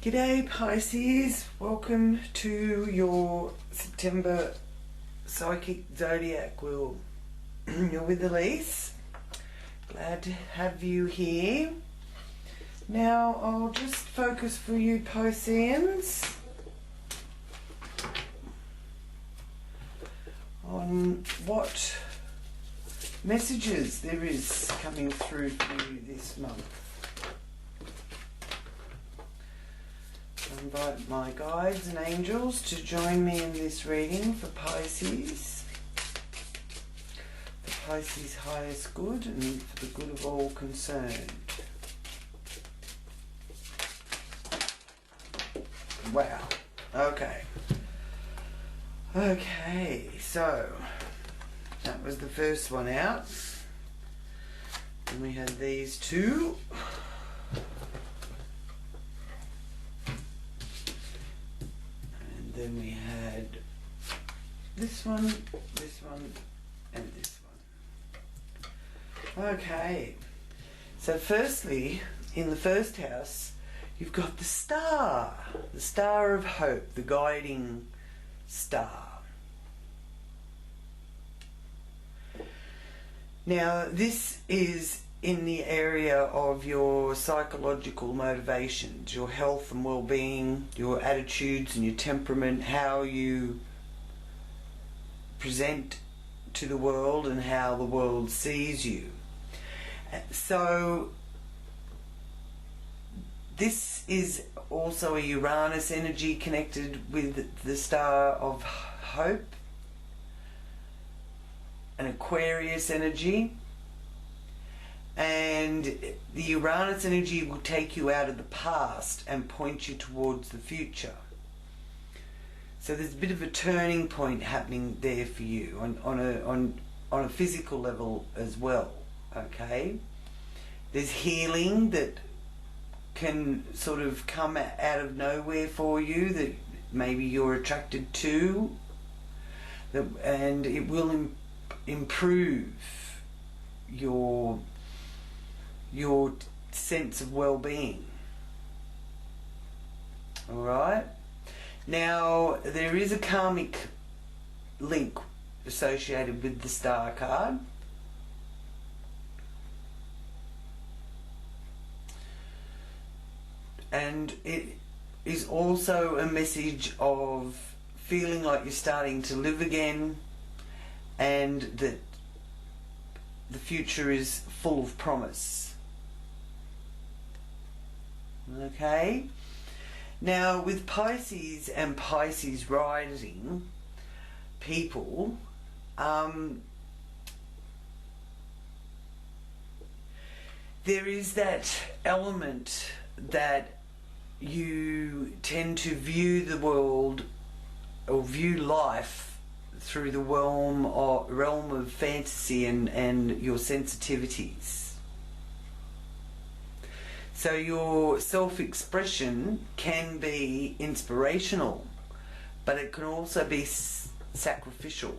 G'day Pisces, welcome to your September Psychic Zodiac wheel. You're with Elise. Glad to have you here. Now I'll just focus for you Pisceans on what messages there is coming through for you this month. I invite my guides and angels to join me in this reading for Pisces. For Pisces' highest good and for the good of all concerned. Wow. Okay. Okay, so that was the first one out. And we had these two. Then we had this one, and this one. Okay, so firstly, in the first house, you've got the star of hope, the guiding star. Now, this is in the area of your psychological motivations, your health and well-being, your attitudes and your temperament, how you present to the world and how the world sees you. So this is also a Uranus energy connected with the star of hope, an Aquarius energy. And the Uranus energy will take you out of the past and point you towards the future. So there's a bit of a turning point happening there for you on a physical level as well. Okay, there's healing that can sort of come out of nowhere for you that maybe you're attracted to, and it will improve your sense of well-being. Alright, now there is a karmic link associated with the star card, and it is also a message of feeling like you're starting to live again and that the future is full of promise. Okay, now with Pisces and Pisces rising people, there is that element that you tend to view the world or view life through the realm of fantasy and your sensitivities. So your self-expression can be inspirational, but it can also be sacrificial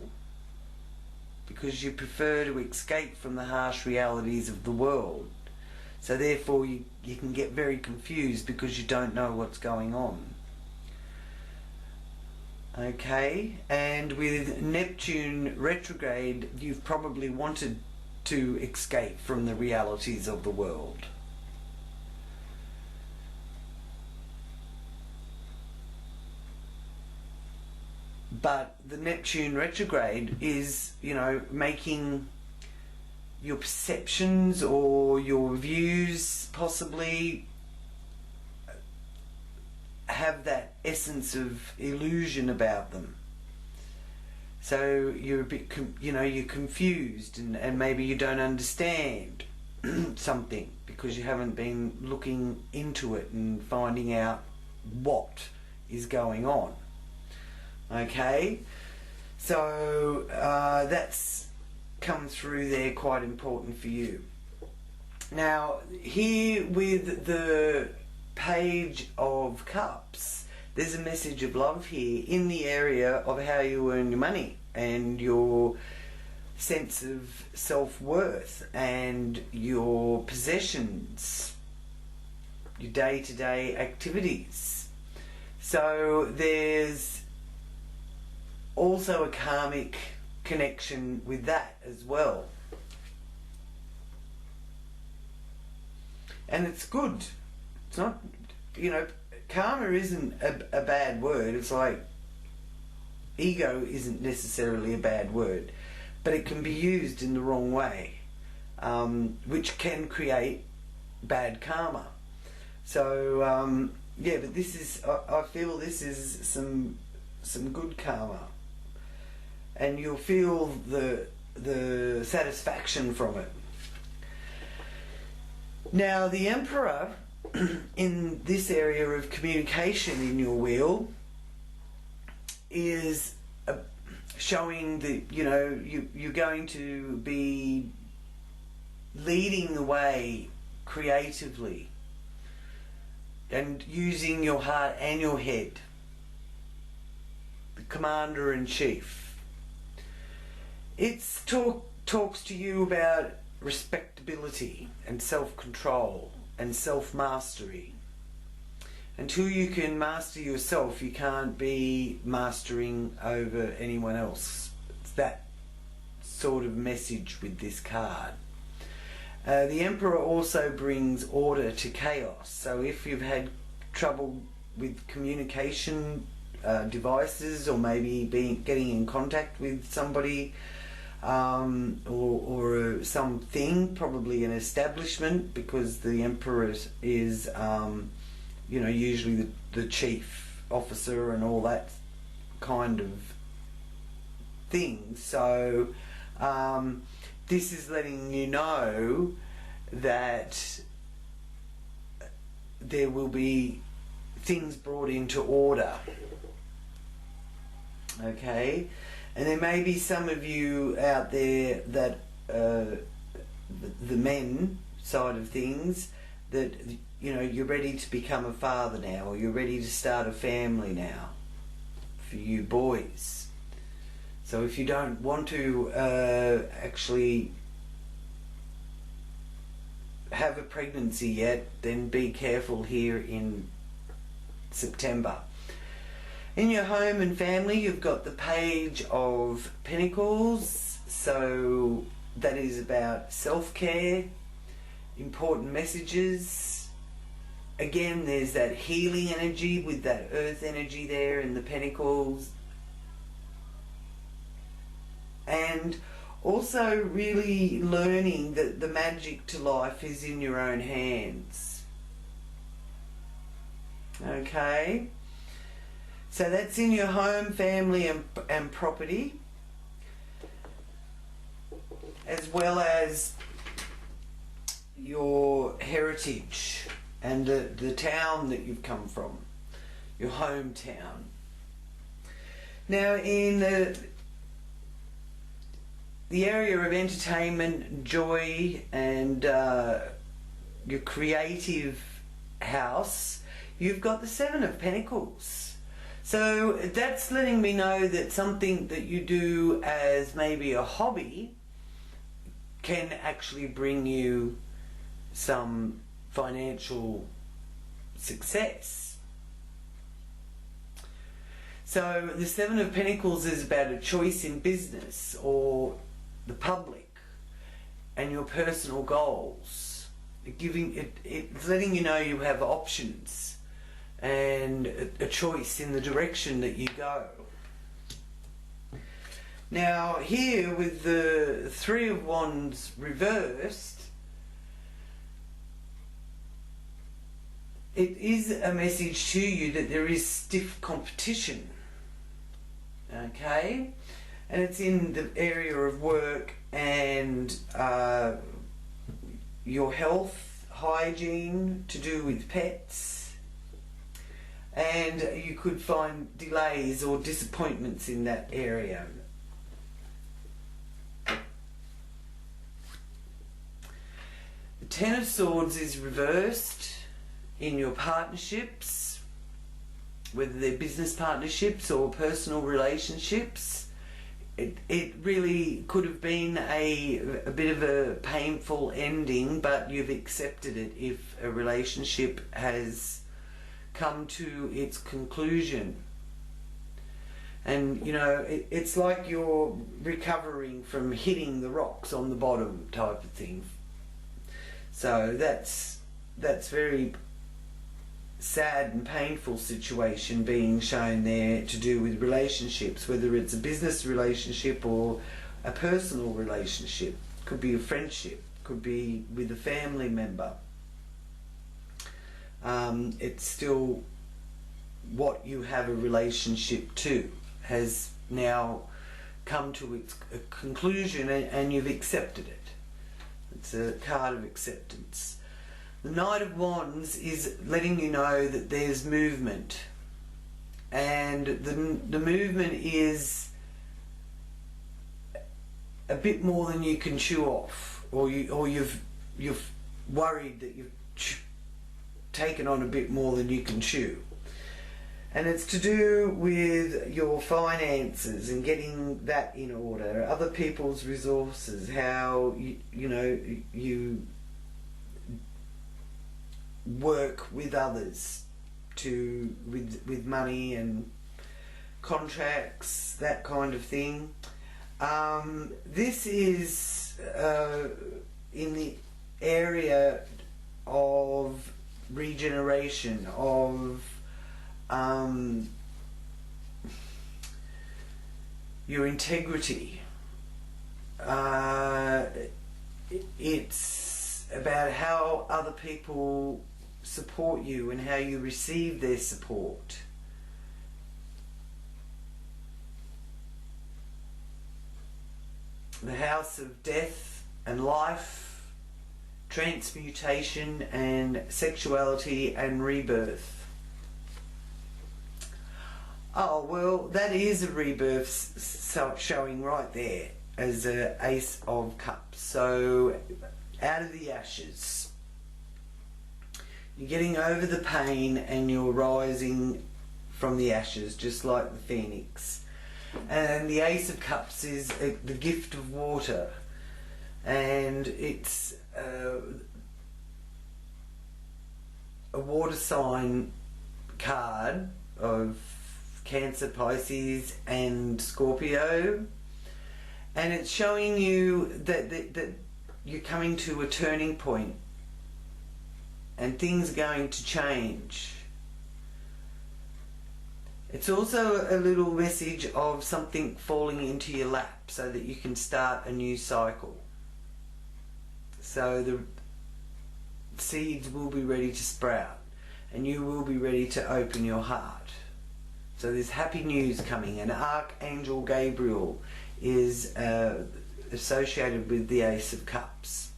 because you prefer to escape from the harsh realities of the world. So therefore you can get very confused because you don't know what's going on. Okay, and with Neptune retrograde, you've probably wanted to escape from the realities of the world. But the Neptune retrograde is, you know, making your perceptions or your views possibly have that essence of illusion about them. So you're a bit, you're confused and maybe you don't understand something because you haven't been looking into it and finding out what is going on. Okay, so that's come through there, quite important for you. Now here with the Page of Cups, there's a message of love here in the area of how you earn your money and your sense of self-worth and your possessions. your day-to-day activities. So there's also a karmic connection with that as well. And it's good. It's not, karma isn't a bad word. It's like ego isn't necessarily a bad word, but it can be used in the wrong way, which can create bad karma. So yeah, but this is, I feel this is some good karma, and you'll feel the satisfaction from it. Now the Emperor in this area of communication in your wheel is showing that you're going to be leading the way creatively and using your heart and your head. The Commander-in-Chief. It's talks to you about respectability and self-control and self-mastery. Until you can master yourself, you can't be mastering over anyone else. It's that sort of message with this card. The Emperor also brings order to chaos. So if you've had trouble with communication devices, or maybe getting in contact with somebody, or something, probably an establishment, because the Emperor is usually the chief officer and all that kind of thing. So this is letting you know that there will be things brought into order. Okay? And there may be some of you out there that the men side of things, that you're ready to become a father now, or you're ready to start a family now, for you boys. So if you don't want to actually have a pregnancy yet, then be careful here in September. In your home and family, you've got the Page of Pentacles, so that is about self-care, important messages. Again, there's that healing energy with that earth energy there in the Pentacles. And also really learning that the magic to life is in your own hands. Okay? So that's in your home, family and property, as well as your heritage and the town that you've come from, your hometown. Now in the area of entertainment, joy and your creative house, you've got the Seven of Pentacles. So that's letting me know that something that you do as maybe a hobby can actually bring you some financial success. So the Seven of Pentacles is about a choice in business or the public and your personal goals. It's letting you know you have options and a choice in the direction that you go. Now here with the Three of Wands reversed, it is a message to you that there is stiff competition. Okay? And it's in the area of work and your health, hygiene, to do with pets. And you could find delays or disappointments in that area. The Ten of Swords is reversed in your partnerships, whether they're business partnerships or personal relationships. it really could have been a bit of a painful ending, but you've accepted it if a relationship has come to its conclusion. And you know, it's like you're recovering from hitting the rocks on the bottom type of thing. So that's very sad and painful situation being shown there, to do with relationships, whether it's a business relationship or a personal relationship. Could be a friendship, could be with a family member. It's still what you have a relationship to has now come to its conclusion, and you've accepted it. It's a card of acceptance. The Knight of Wands is letting you know that there's movement, and the movement is a bit more than you can chew off, or you've worried that you've taken on a bit more than you can chew. And it's to do with your finances and getting that in order, other people's resources, how you work with others with money and contracts, that kind of thing. This is in the area of regeneration, of your integrity. It's about how other people support you and how you receive their support. The House of Death and Life, Transmutation and Sexuality and Rebirth. Oh, well, that is a rebirth showing right there as an Ace of Cups. So, out of the ashes. You're getting over the pain and you're rising from the ashes, just like the phoenix. And the Ace of Cups is the gift of water. And it's a water sign card of Cancer, Pisces and Scorpio, and it's showing you that you're coming to a turning point and things are going to change. It's also a little message of something falling into your lap so that you can start a new cycle. So the seeds will be ready to sprout and you will be ready to open your heart. So there's happy news coming, and Archangel Gabriel is associated with the Ace of Cups.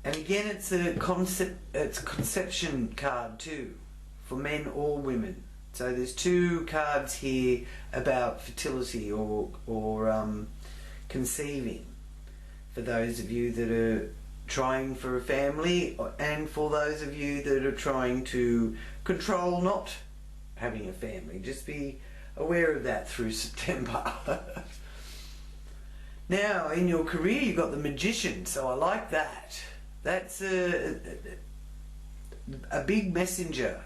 And again, it's a conception card too, for men or women. So there's two cards here about fertility or conceiving, for those of you that are trying for a family, and for those of you that are trying to control not having a family. Just be aware of that through September. Now, in your career, you've got the Magician, so I like that. That's a big messenger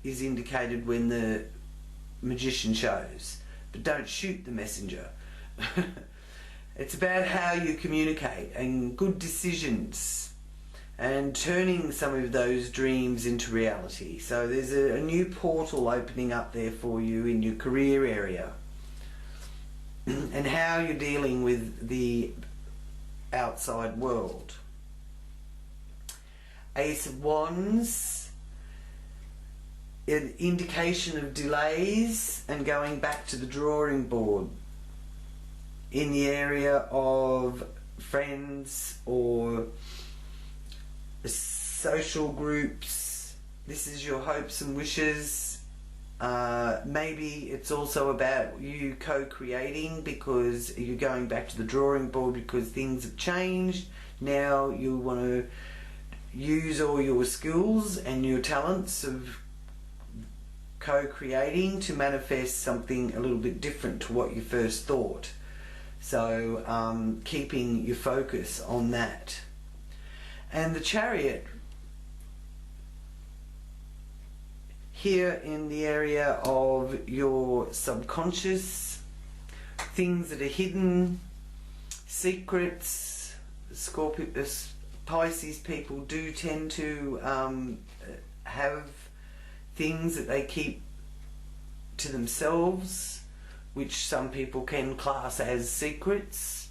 is indicated when the Magician shows, but don't shoot the messenger. It's about how you communicate and good decisions and turning some of those dreams into reality. So there's a new portal opening up there for you in your career area, and how you're dealing with the outside world. Ace of Wands, an indication of delays and going back to the drawing board in the area of friends or social groups. This is your hopes and wishes. Maybe it's also about you co-creating, because you're going back to the drawing board because things have changed. Now you want to use all your skills and your talents of co-creating to manifest something a little bit different to what you first thought. So keeping your focus on that. And the Chariot here in the area of your subconscious, things that are hidden, secrets. Scorpio, Pisces people do tend to have things that they keep to themselves, which some people can class as secrets.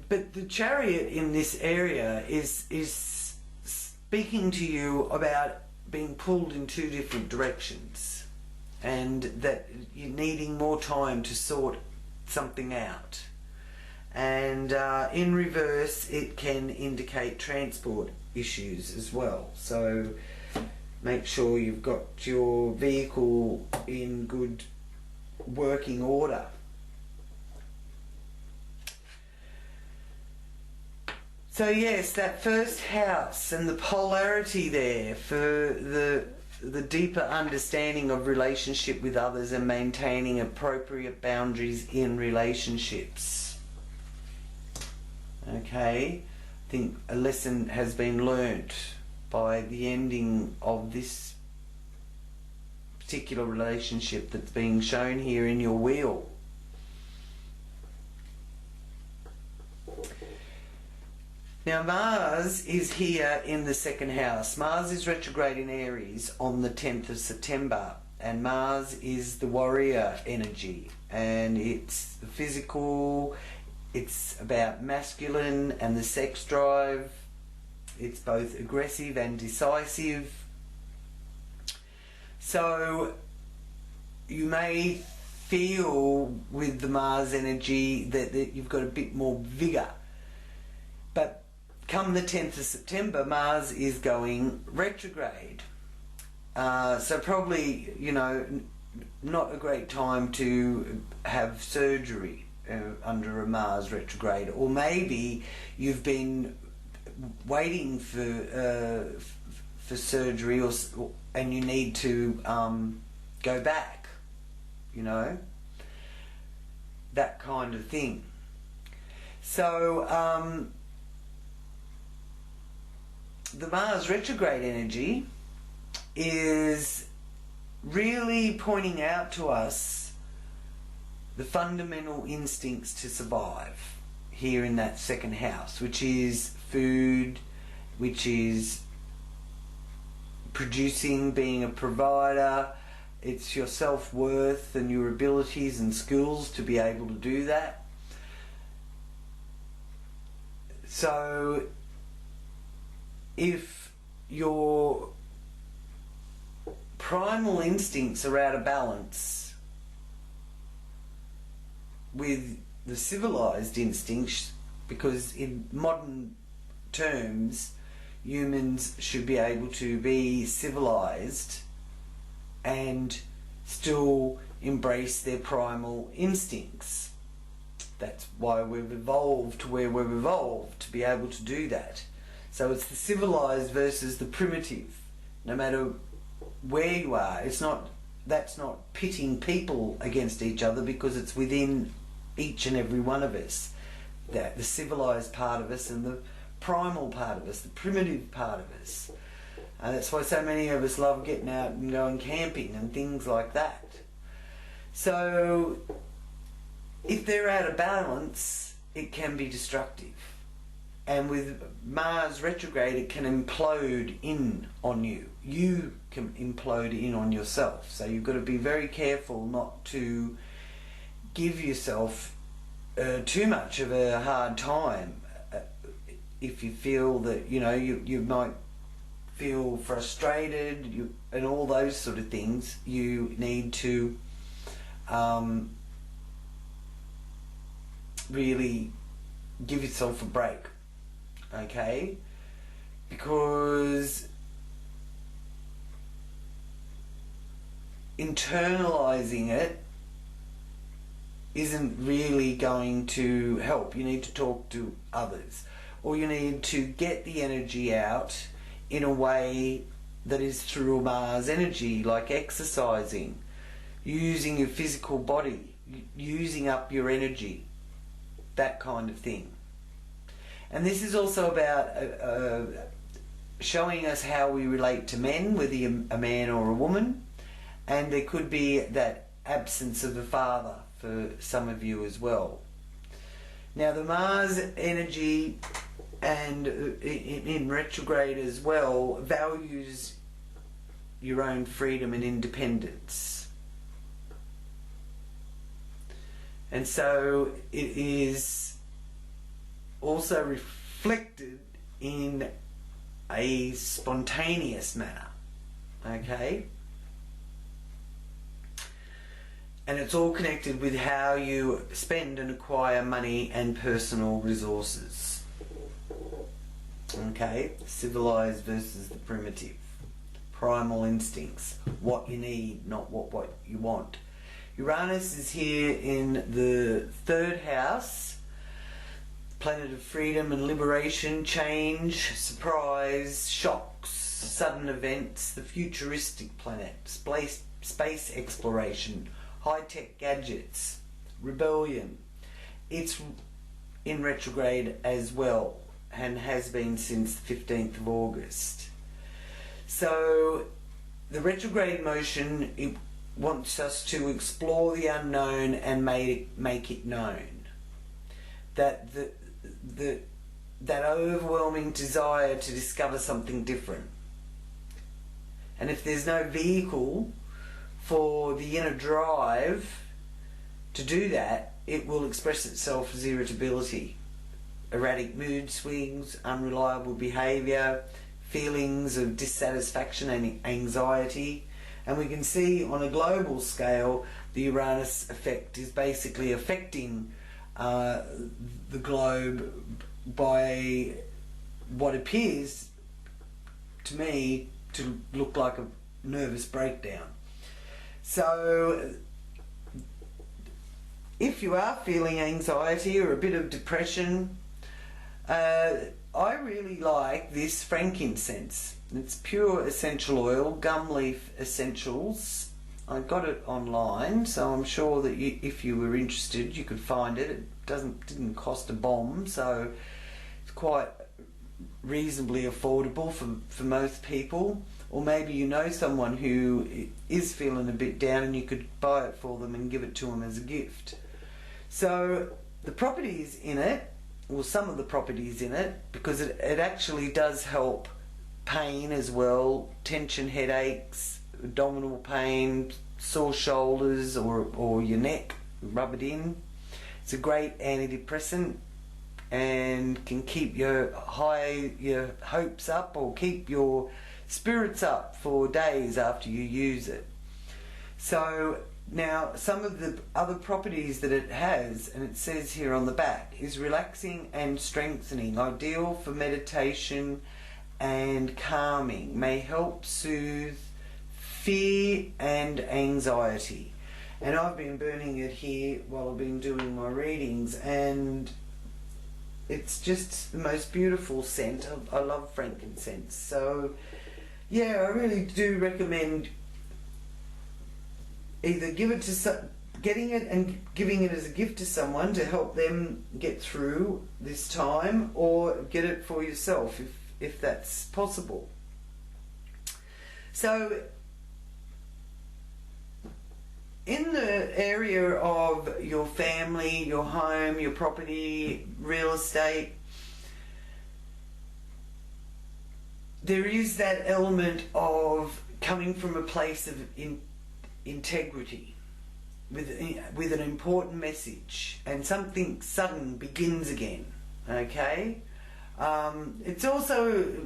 But the Chariot in this area is speaking to you about being pulled in two different directions, and that you're needing more time to sort something out. And in reverse, it can indicate transport issues as well. So make sure you've got your vehicle in good working order. So yes, that first house and the polarity there for the deeper understanding of relationship with others and maintaining appropriate boundaries in relationships. Okay, I think a lesson has been learnt by the ending of this particular relationship that's being shown here in your wheel. Now Mars is here in the second house. Mars is retrograde in Aries on the 10th of September, and Mars is the warrior energy, and it's the physical, it's about masculine and the sex drive. It's both aggressive and decisive. So you may feel with the Mars energy that you've got a bit more vigour. But come the 10th of September, Mars is going retrograde. So probably, you know, not a great time to have surgery under a Mars retrograde. Or maybe you've been waiting for surgery, and you need to go back, you know, that kind of thing. So the Mars retrograde energy is really pointing out to us the fundamental instincts to survive here in that second house, which is food, which is producing, being a provider. It's your self-worth and your abilities and skills to be able to do that. So if your primal instincts are out of balance with the civilized instincts, because in modern terms humans should be able to be civilized and still embrace their primal instincts. That's why we've evolved to where we've evolved, to be able to do that. So it's the civilized versus the primitive. No matter where you are, that's not pitting people against each other, because it's within each and every one of us. The civilized part of us and the primal part of us, the primitive part of us. That's why so many of us love getting out and going camping and things like that. So if they're out of balance, it can be destructive. And with Mars retrograde, it can implode in on you. You can implode in on yourself. So you've got to be very careful not to give yourself too much of a hard time. If you feel that, you know, you might feel frustrated and all those sort of things, you need to really give yourself a break. Okay, because internalizing it isn't really going to help. You need to talk to others, or you need to get the energy out in a way that is through Mars energy, like exercising, using your physical body, using up your energy, that kind of thing. And this is also about showing us how we relate to men, whether you're a man or a woman, and there could be that absence of a father for some of you as well. Now the Mars energy, and in retrograde as well, values your own freedom and independence. And so it is also reflected in a spontaneous manner, okay? And it's all connected with how you spend and acquire money and personal resources. Okay? Civilized versus the primitive. Primal instincts. What you need, not what you want. Uranus is here in the 3rd house. Planet of freedom and liberation, change, surprise, shocks, sudden events, the futuristic planet, space exploration, high-tech gadgets, rebellion. It's in retrograde as well, and has been since the 15th of August. So the retrograde motion, it wants us to explore the unknown and make it known. That that overwhelming desire to discover something different. And if there's no vehicle for the inner drive to do that, it will express itself as irritability, erratic mood swings, unreliable behaviour, feelings of dissatisfaction and anxiety. And we can see on a global scale the Uranus effect is basically affecting the globe by what appears to me to look like a nervous breakdown. So if you are feeling anxiety or a bit of depression, I really like this frankincense. It's pure essential oil, gum leaf essentials. I got it online, so I'm sure that if you were interested, you could find it. It didn't cost a bomb, so it's quite reasonably affordable for most people. Or maybe you know someone who is feeling a bit down and you could buy it for them and give it to them as a gift. So the properties in it, or some of the properties in it, because it actually does help pain as well, tension, headaches, abdominal pain, sore shoulders or your neck, rub it in. It's a great antidepressant and can keep your hopes up or keep your spirits up for days after you use it. So now some of the other properties that it has, and it says here on the back, is relaxing and strengthening, ideal for meditation and calming, may help soothe fear and anxiety. And I've been burning it here while I've been doing my readings, and it's just the most beautiful scent. I love frankincense. So yeah, I really do recommend either getting it and giving it as a gift to someone to help them get through this time, or get it for yourself if that's possible. So in the area of your family, your home, your property, real estate, there is that element of coming from a place of integrity with an important message, and something sudden begins again, okay? It's also,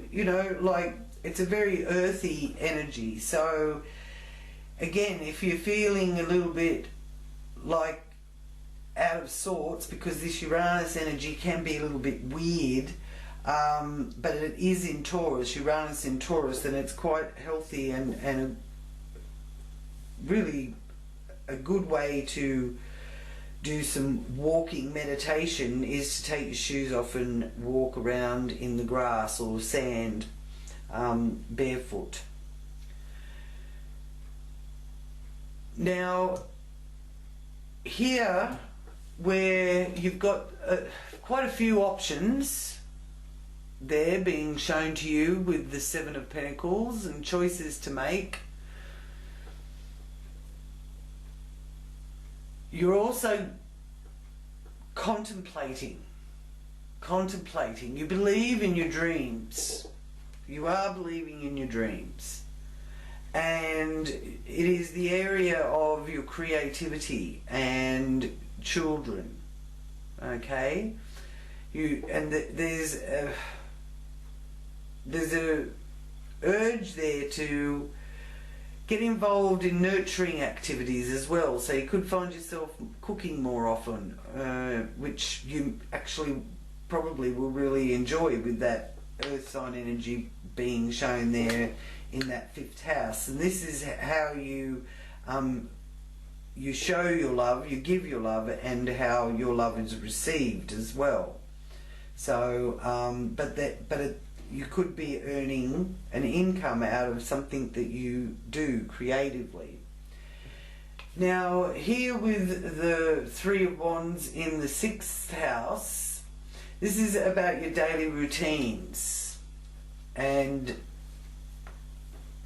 like, it's a very earthy energy. So again, if you're feeling a little bit like out of sorts, because this Uranus energy can be a little bit weird, but it is in Taurus, Uranus in Taurus, then it's quite healthy and really a good way to do some walking meditation is to take your shoes off and walk around in the grass or sand barefoot. Now, here, where you've got quite a few options there being shown to you with the Seven of Pentacles and choices to make, you're also contemplating. You believe in your dreams. You are believing in your dreams. And it is the area of your creativity and children. Okay? There's a urge there to get involved in nurturing activities as well. So you could find yourself cooking more often, which you actually probably will really enjoy with that earth sign energy being shown there in that 5th house. And this is how you show your love, you give your love, and how your love is received as well. So you could be earning an income out of something that you do creatively. Now, here with the 3 of Wands in the 6th house, this is about your daily routines, and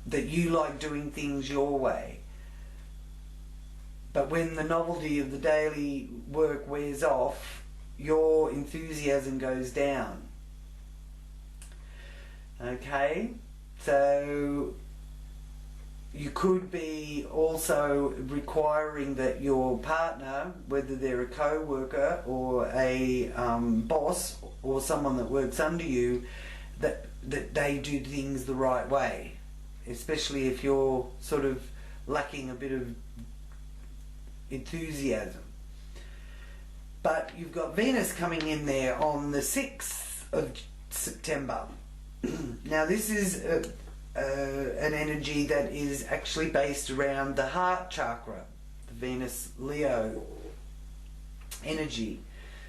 that you like doing things your way. But when the novelty of the daily work wears off, your enthusiasm goes down. Okay? So you could be also requiring that your partner, whether they're a co-worker or a boss or someone that works under you, that they do things the right way, especially if you're sort of lacking a bit of enthusiasm. But you've got Venus coming in there on the 6th of September. Now this is an energy that is actually based around the heart chakra, the Venus Leo energy.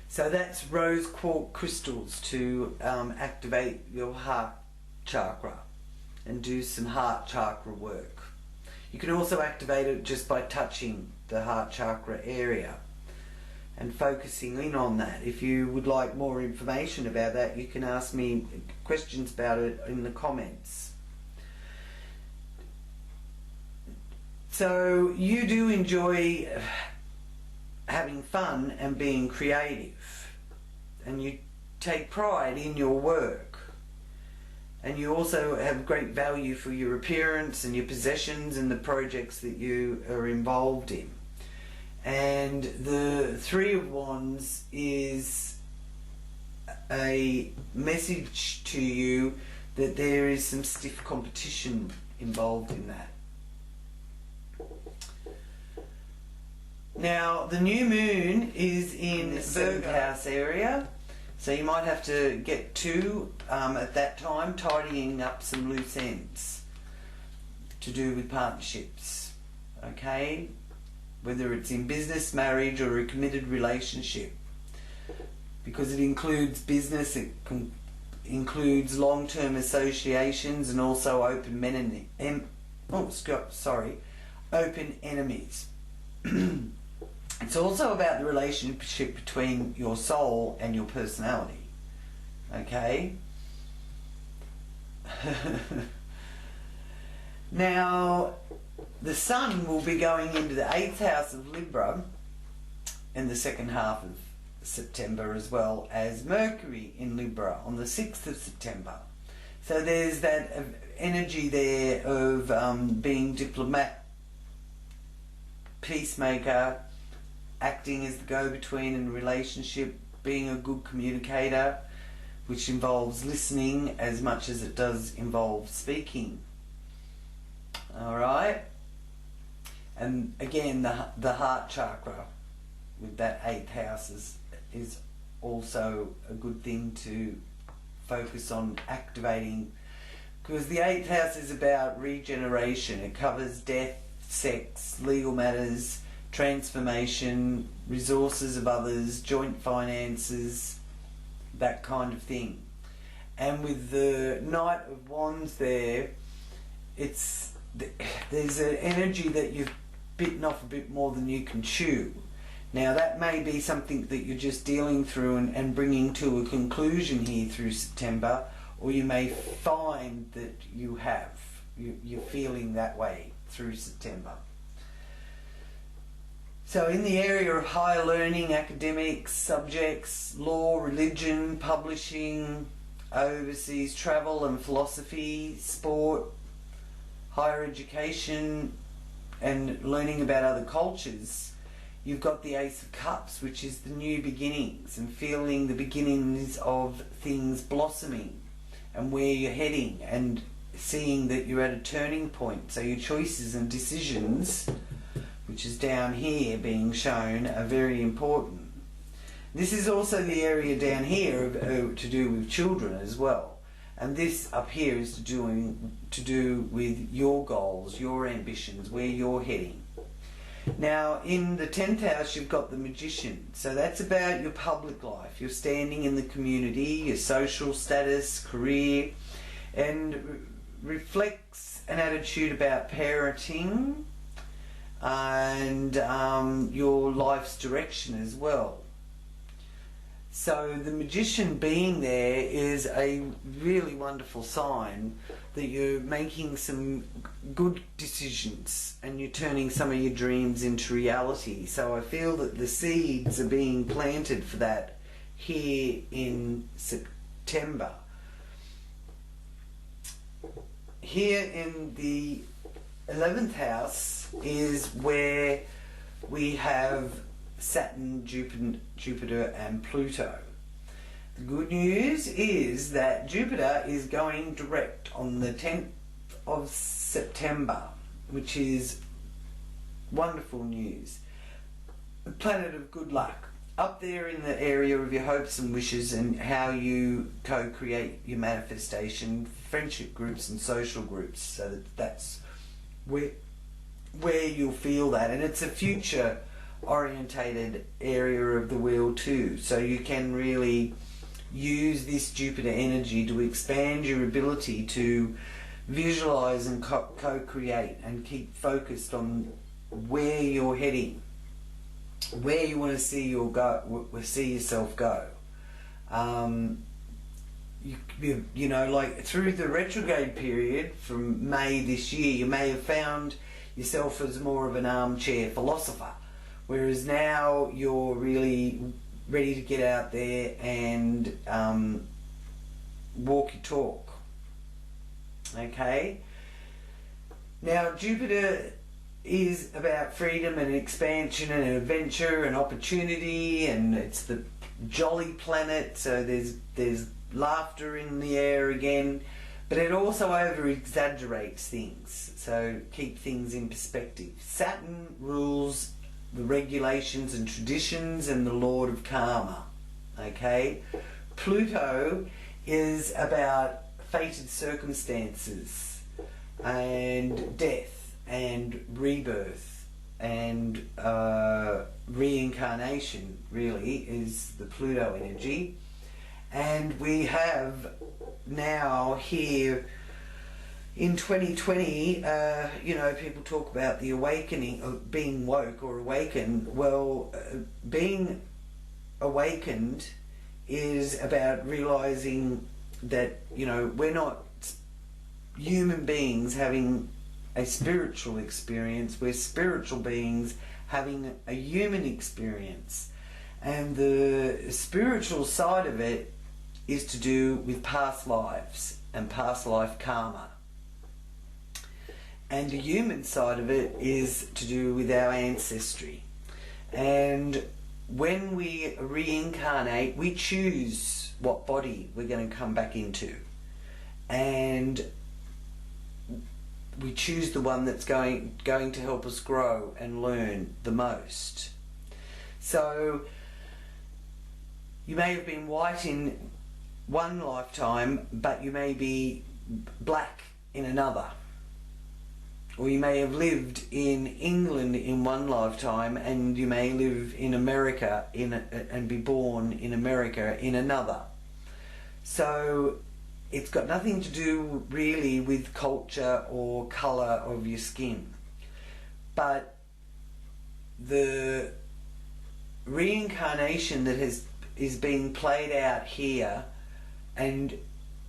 So that's rose quartz crystals to activate your heart chakra and do some heart chakra work. You can also activate it just by touching the heart chakra area and focusing in on that. If you would like more information about that, you can ask me questions about it in the comments. So you do enjoy having fun and being creative, and you take pride in your work, and you also have great value for your appearance and your possessions and the projects that you are involved in. And the 3 of Wands is a message to you that there is some stiff competition involved in that. Now, the new moon is in the 7th house area, so you might have to get to, at that time, tidying up some loose ends to do with partnerships, okay? Whether it's in business, marriage, or a committed relationship, because it includes business, it includes long-term associations, and also open open enemies. It's also about the relationship between your soul and your personality, okay? Now, the Sun will be going into the 8th house of Libra in the 2nd half of September, as well as Mercury in Libra on the 6th of September. So there's that energy there of being diplomat, peacemaker, acting as the go-between in a relationship, being a good communicator, which involves listening as much as it does involve speaking. Alright? And again, the heart chakra with that 8th house is also a good thing to focus on activating, because the 8th house is about regeneration. It covers death, sex, legal matters, transformation, resources of others, joint finances, that kind of thing. And with the Knight of Wands there, there's an energy that bitten off a bit more than you can chew. Now that may be something that you're just dealing through and bringing to a conclusion here through September, or you may find that you're feeling that way through September. So in the area of higher learning, academics, subjects, law, religion, publishing, overseas travel and philosophy, sport, higher education and learning about other cultures, you've got the Ace of Cups, which is the new beginnings and feeling the beginnings of things blossoming and where you're heading and seeing that you're at a turning point. So your choices and decisions, which is down here being shown, are very important. This is also the area down here to do with children as well. And this up here is to do with your goals, your ambitions, where you're heading. Now in the 10th house you've got the Magician. So that's about your public life, your standing in the community, your social status, career, and reflects an attitude about parenting and your life's direction as well. So the Magician being there is a really wonderful sign that you're making some good decisions and you're turning some of your dreams into reality. So I feel that the seeds are being planted for that here in September. Here in the 11th house is where we have Saturn, Jupiter and Pluto. The good news is that Jupiter is going direct on the 10th of September, which is wonderful news. The planet of good luck, up there in the area of your hopes and wishes and how you co-create your manifestation, friendship groups and social groups. So that's where you'll feel that, and it's a future orientated area of the wheel too, so you can really use this Jupiter energy to expand your ability to visualize and co-create and keep focused on where you're heading, where you want to see yourself go. You know, like through the retrograde period from May this year, you may have found yourself as more of an armchair philosopher, whereas now you're really ready to get out there and walk your talk. Okay? Now Jupiter is about freedom and expansion and adventure and opportunity, and it's the jolly planet, so there's laughter in the air again, but it also over exaggerates things, so keep things in perspective. Saturn rules the regulations and traditions and the Lord of Karma. Okay? Pluto is about fated circumstances and death and rebirth and reincarnation, really, is the Pluto energy. And we have now here in 2020, you know, people talk about the awakening, of being woke or awakened. Well, being awakened is about realizing that, you know, we're not human beings having a spiritual experience, we're spiritual beings having a human experience. And the spiritual side of it is to do with past lives and past life karma. And the human side of it is to do with our ancestry. And when we reincarnate, we choose what body we're going to come back into. And we choose the one that's going to help us grow and learn the most. So you may have been white in one lifetime, but you may be black in another. Or you may have lived in England in one lifetime and you may live in America and be born in America in another. So it's got nothing to do really with culture or colour of your skin. But the reincarnation that is being played out here, and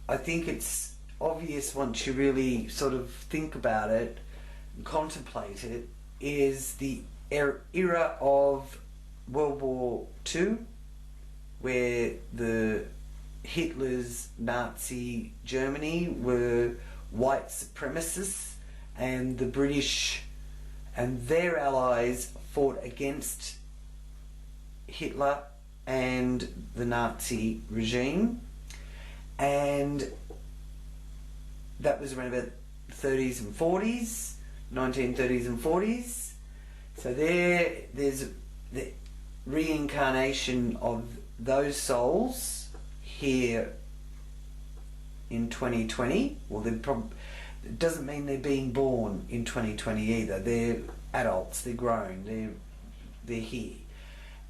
I think it's obvious once you really sort of think about it and contemplate it, is the era of World War II, where the Hitler's Nazi Germany were white supremacists, and the British and their allies fought against Hitler and the Nazi regime, and that was around about 30s and 40s, 1930s and 40s. So there's the reincarnation of those souls here in 2020. Well, it doesn't mean they're being born in 2020 either. They're adults, they're grown, they're here.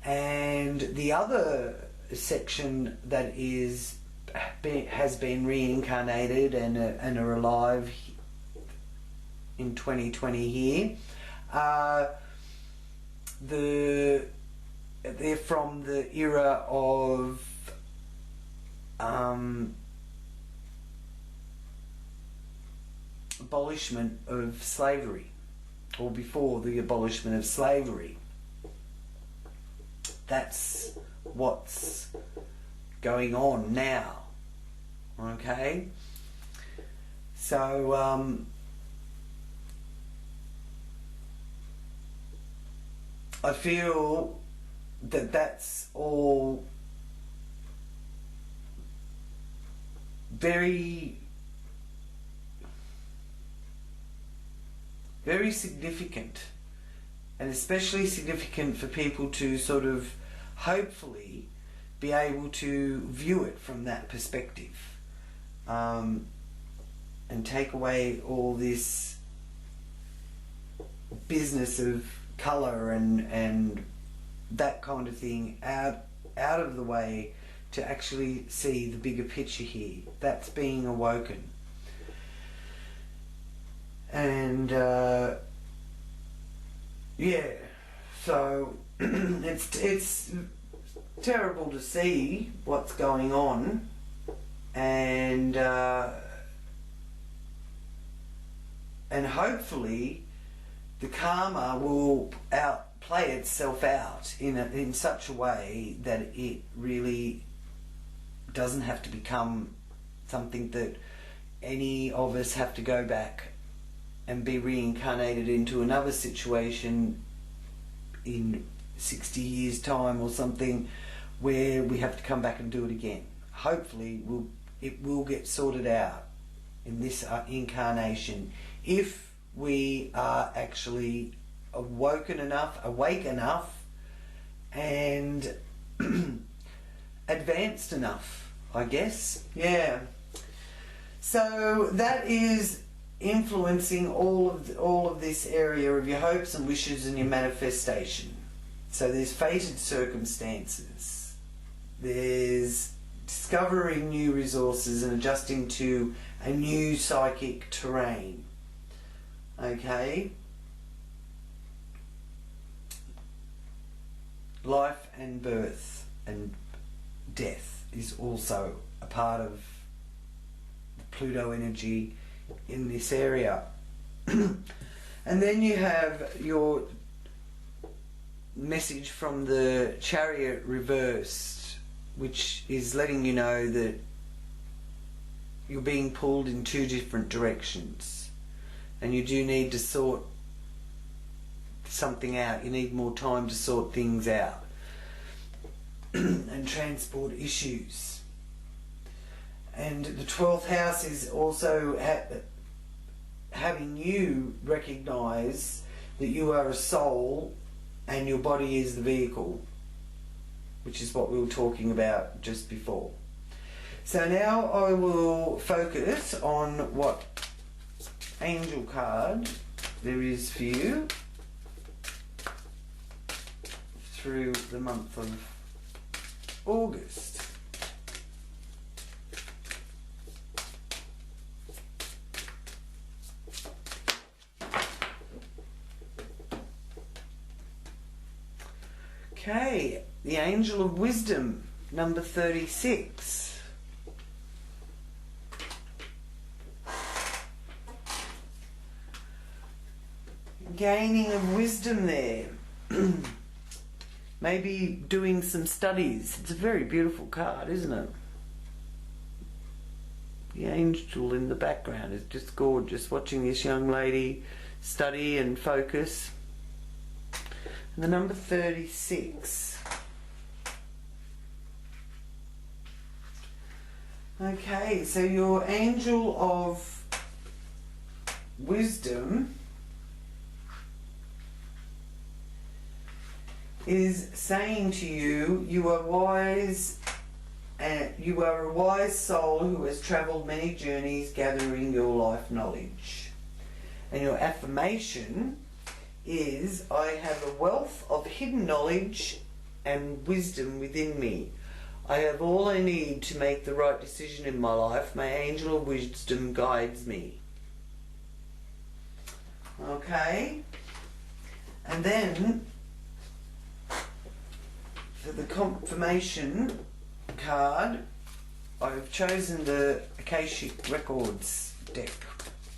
And the other section that has been reincarnated and are alive in 2020 here, they're from the era of abolishment of slavery, or before the abolishment of slavery. That's what's going on now. Okay? So I feel that that's all very, very significant, and especially significant for people to sort of hopefully be able to view it from that perspective, and take away all this business of colour and that kind of thing out of the way, to actually see the bigger picture here. That's being awoken. And yeah, so it's terrible to see what's going on, and hopefully the karma will play itself out in such a way that it really doesn't have to become something that any of us have to go back and be reincarnated into another situation in 60 years time or something, where we have to come back and do it again. Hopefully it will get sorted out in this incarnation, if we are actually awake enough and advanced enough, I guess. Yeah. So that is influencing all of this area of your hopes and wishes and your manifestation. So there's fated circumstances, there's discovering new resources and adjusting to a new psychic terrain. Okay? Life and birth and death is also a part of the Pluto energy in this area. And then you have your message from the Chariot reversed, which is letting you know that you're being pulled in two different directions, and you do need to sort something out. You need more time to sort things out and transport issues. And the 12th house is also having you recognize that you are a soul and your body is the vehicle, which is what we were talking about just before. So now I will focus on what angel card there is for you through the month of August. Okay, the Angel of Wisdom, number 36. Gaining of wisdom there. Maybe doing some studies. It's a very beautiful card, isn't it? The angel in the background is just gorgeous, watching this young lady study and focus. And the number 36. Okay, so your angel of wisdom is saying to you, you are wise, and you are a wise soul who has travelled many journeys gathering your life knowledge. And your affirmation is, I have a wealth of hidden knowledge and wisdom within me. I have all I need to make the right decision in my life. My angel of wisdom guides me. Okay? And then, for the confirmation card, I've chosen the Akashic Records deck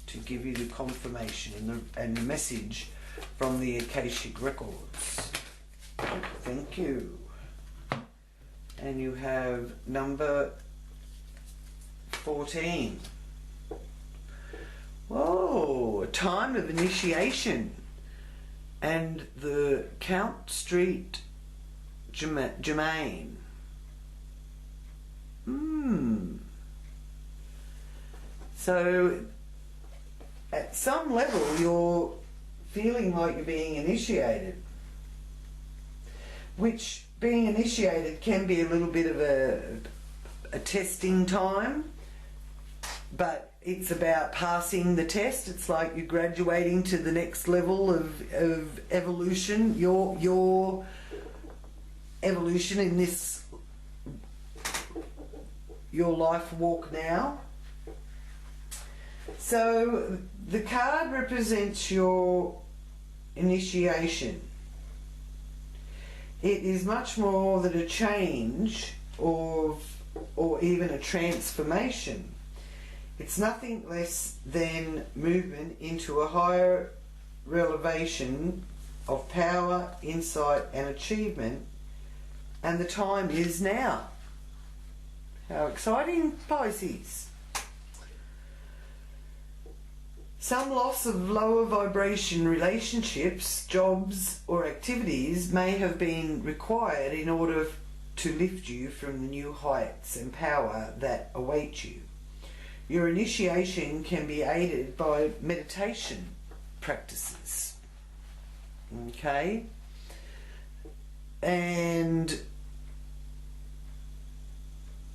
to give you the confirmation and the message from the Akashic Records. Thank you. And you have number 14. Whoa, a time of initiation. And the Count Street Germain. So, at some level, you're feeling like you're being initiated. Which, being initiated can be a little bit of a testing time. But it's about passing the test. It's like you're graduating to the next level of evolution. Your evolution in this, your life walk now. So the card represents your initiation. It is much more than a change or even a transformation. It's nothing less than movement into a higher elevation of power, insight and achievement, and the time is now. How exciting, Pisces! Some loss of lower vibration relationships, jobs or activities may have been required in order to lift you from the new heights and power that await you. Your initiation can be aided by meditation practices. Okay? And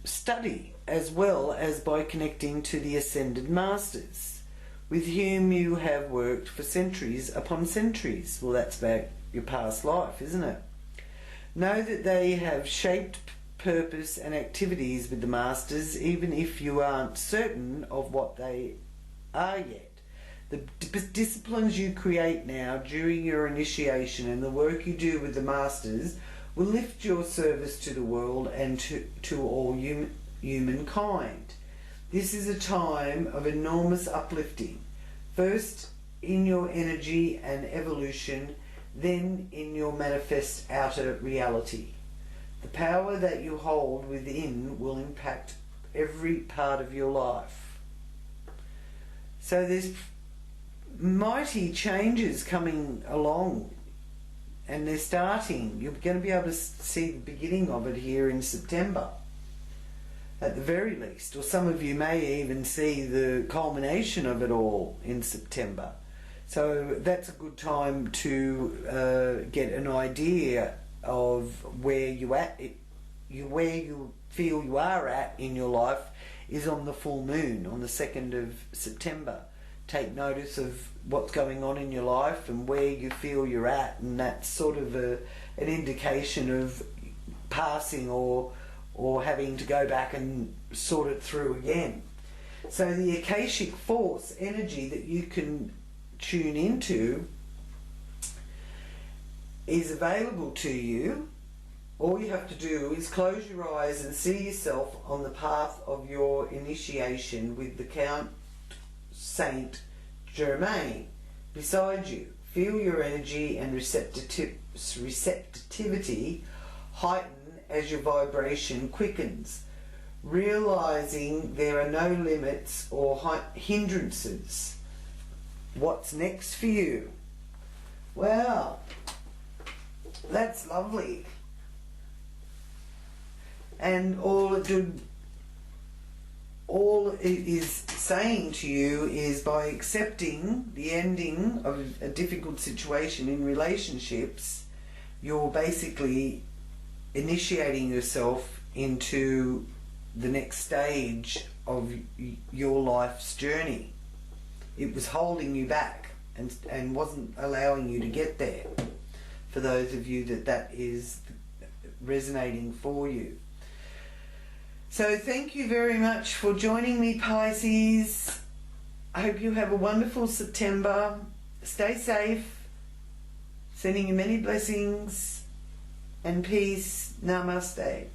study, as well as by connecting to the Ascended Masters, with whom you have worked for centuries upon centuries. Well, that's about your past life, isn't it? Know that they have shaped purpose and activities with the Masters, even if you aren't certain of what they are yet. The disciplines you create now during your initiation and the work you do with the Masters will lift your service to the world and to all humankind. This is a time of enormous uplifting, first in your energy and evolution, then in your manifest outer reality. The power that you hold within will impact every part of your life. So there's mighty changes coming along, and they're starting. You're going to be able to see the beginning of it here in September, at the very least. Or some of you may even see the culmination of it all in September. So that's a good time to get an idea of where you at. Where you feel you are at in your life is on the full moon, on the 2nd of September. Take notice of what's going on in your life and where you feel you're at, and that's sort of an indication of passing or having to go back and sort it through again. So the Akashic force energy that you can tune into is available to you all you have to do is close your eyes and see yourself on the path of your initiation with the Count Saint Germain beside you. Feel your energy and receptivity heighten as your vibration quickens, realizing there are no limits or hindrances. What's next for you? Wow, that's lovely. And all it is saying to you is, by accepting the ending of a difficult situation in relationships, you're basically initiating yourself into the next stage of your life's journey. It was holding you back and wasn't allowing you to get there. For those of you that is resonating for you. So thank you very much for joining me, Pisces. I hope you have a wonderful September. Stay safe. Sending you many blessings and peace. Namaste.